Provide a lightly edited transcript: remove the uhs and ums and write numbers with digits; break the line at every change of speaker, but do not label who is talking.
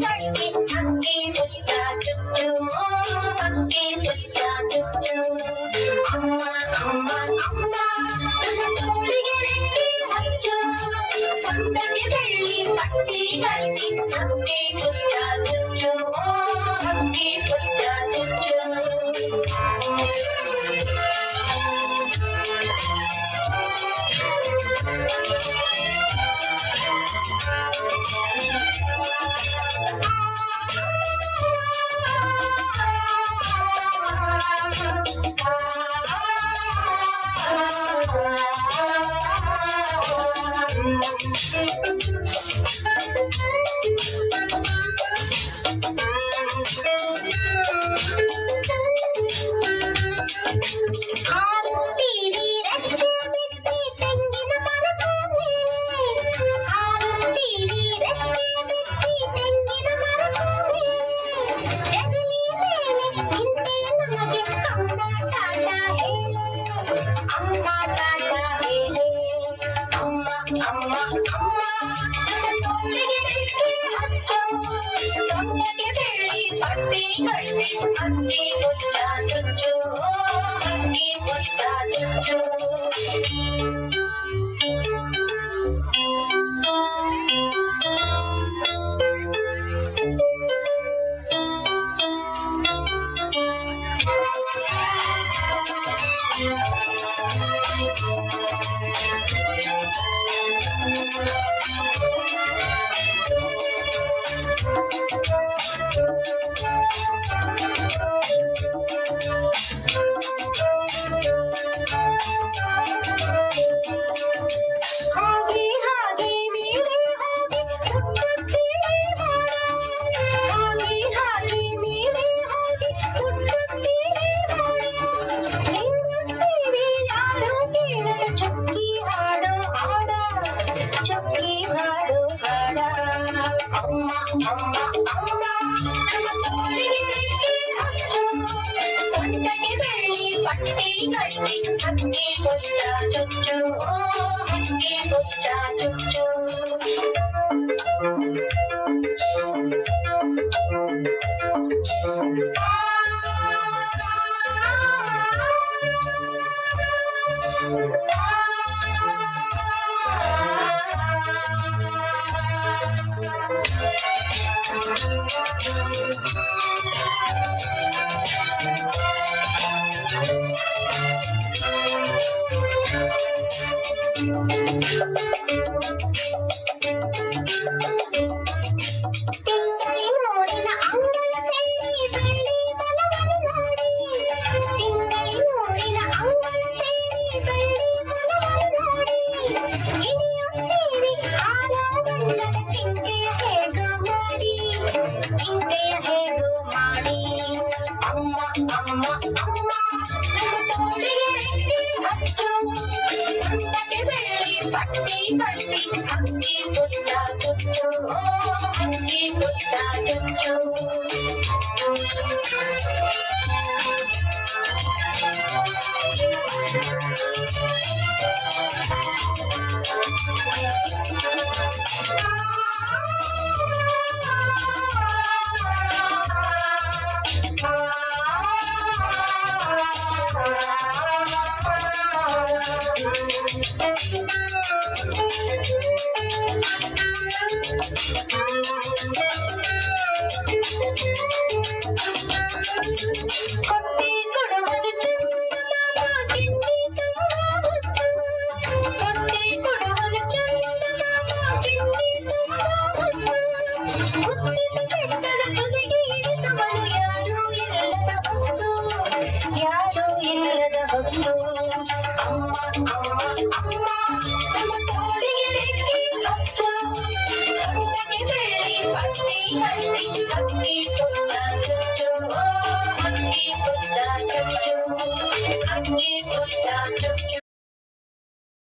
ಗಟ್ಟಿ ಹಕ್ಕಿ ಮುಚ್ಚ ಚುಚ್ಚು ಹಕ್ಕಿ ಮುಚ್ಚ ಚುಚ್ಚು ಅಮ್ಮ ಅಮ್ಮ ಅಮ್ಮ ನನ್ನ ತೋಳಿಗೆ ರೆಕ್ಕೆ ಹಚ್ಚು ಸೊಂಟಕ್ಕೆ ಬೆಳ್ಳಿ ಪಟ್ಟಿ ಗಟ್ಟಿ ಹಕ್ಕಿ ಮುಚ್ಚ ಚುಚ್ಚು ಹಕ್ಕಿ ಮುಚ್ಚ ಚುಚ್ಚು ಅಮ್ಮ ಅಮ್ಮ ತೋಳಿಗೆ ರೆಕ್ಕೆ ಹಚ್ಚು ಸೊಂಟಕ್ಕೆ ಬೆಳ್ಳಿ ಪಟ್ಟಿ ಗಟ್ಟಿ ಹಕ್ಕಿ ಮುಚ್ಚ ಚುಚ್ಚು ಹಕ್ಕಿ ಮುಚ್ಚ ಚುಚ್ಚು ಅಮ್ಮ ಅಮ್ಮ ನಮ್ಮ ತೋಳಿಗೆ ರೆಕ್ಕೆ ಹಚ್ಚು ಸೊಂಟಕ್ಕೆ ಬೆಳ್ಳಿ ಪಟ್ಟಿ ಗಟ್ಟಿ ಹಕ್ಕಿ ಮುಚ್ಚ ಚುಚ್ಚು ಹಕ್ಕಿ ಮುಚ್ಚ ಚುಚ್ಚು ಅಮ್ಮ ಅಮ್ಮ ತೋಳಿಗೆ ರೆಕ್ಕೆ ಹಚ್ಚು ಸೊಂಟಕ್ಕೆ ಬೆಳ್ಳಿ ಪಟ್ಟಿ ಗಟ್ಟಿ ಹಕ್ಕಿ ಮುಚ್ಚ ಚುಚ್ಚು ಹಕ್ಕಿ ಮುಚ್ಚ ಚುಚ್ಚು ಕೊಟ್ಟಿ ಕೊಡುವನು ಚಂದಮಾಮ ಕಿಂಡಿ ತುಂಬ ಮುತ್ತು ಕೊಟ್ಟಿ ಕೊಡುವನು ಚಂದಮಾಮ ಕಿಂಡಿ ತುಂಬ ಮುತ್ತು ಮುತ್ತಿನ ಬೆಟ್ಟದ ತುದಿಗೆ ಇರಿಸುವನು ಯಾರೂ ಇಲ್ಲದ ಹೊತ್ತು ಯಾರೂ ಇಲ್ಲದ ಹೊತ್ತು ಅಮ್ಮ ಅಮ್ಮ ಅಮ್ಮ ನಮ್ಮ ತೋಳಿಗೆ ರೆಕ್ಕೆ ಹಚ್ಚು ಸೊಂಟಕ್ಕೆ ಬೆಳ್ಳಿ ಪಟ್ಟಿ ಗಟ್ಟಿ ಹಕ್ಕಿ ಮುಚ್ಚ ಚುಚ್ಚು ಹಕ್ಕಿ ಮುಚ್ಚ ಚುಚ್ಚು ಹಕ್ಕಿ ಮುಚ್ಚ ಚುಚ್ಚು